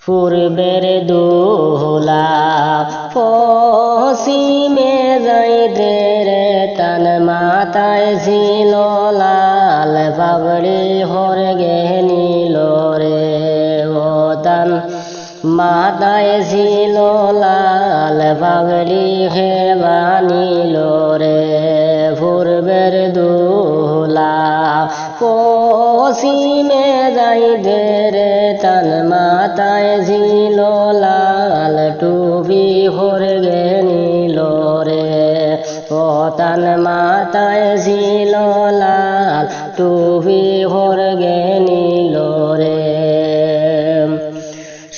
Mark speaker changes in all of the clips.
Speaker 1: পূর্বের দোলা পশ্চিমে যাইতে রে তান মাথায় ছিল লাল পাগড়ি হরগে নীল রে ও তান মাথায় ছিল লাল পাগড়ি হেবা নীল রে পূর্বের দোলা পশ্চিমে যাইতে রে তান মাথায় ছিল লাল টুপি হরগে নীল রে ও তান মাথায় ছিল লাল টুপি হরগে নীল রে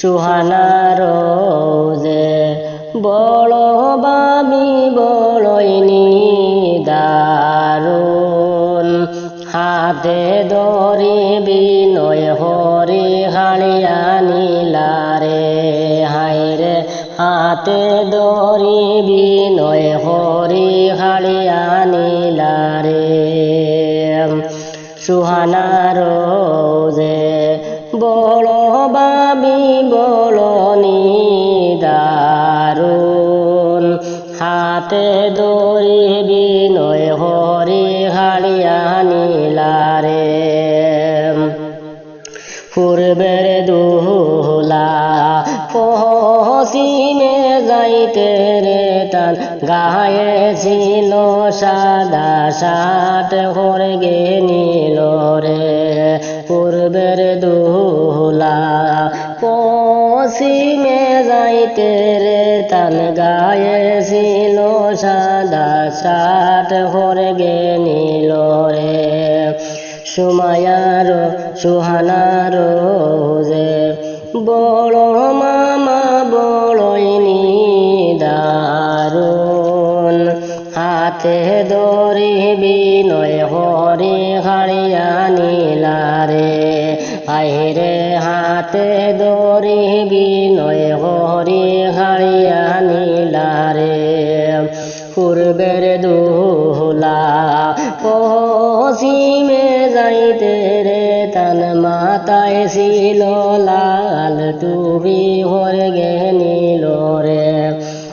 Speaker 1: সুহানা রোজে বড় বাবি বড়ইনি দারুন হাতে ধরি বিনয় হরি হাড়িয়া নীলারে হায়রে হাতে ধরি বিনয় হরি হাড়িয়া নীলারে সুহানা রোজে বড় বাবি বড়নি দারুন হাতে ধরি বিনয় হরি হাড়িয়া নীলারে পূর্বের দোলা পশ্চিমে যাইতে রে তান গায়ে ছিল সাদা শার্ট হরগে নীল রে পূর্বের দোলা পশ্চিমে যাইতে রে তান গায়ে ছিল সাদা শার্ট হরগে নীল রে সুমায়ার সুহানার যে বড় মামা বড়ইনি দারুন হাতে ধরি বিনয় হরি হাড়িয়া নীলারে আইরে হাতে ধরি বিনয় হরি হাড়িয়া নীলারে পূর্বের দোলা পশ্চিমে যাইতে রে তান মাথায় ছিল লাল টুপি হরগে নীল রে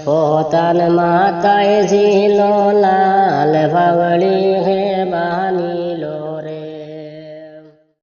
Speaker 1: ও তান মাথায় ছিল লাল পাগড়ি হে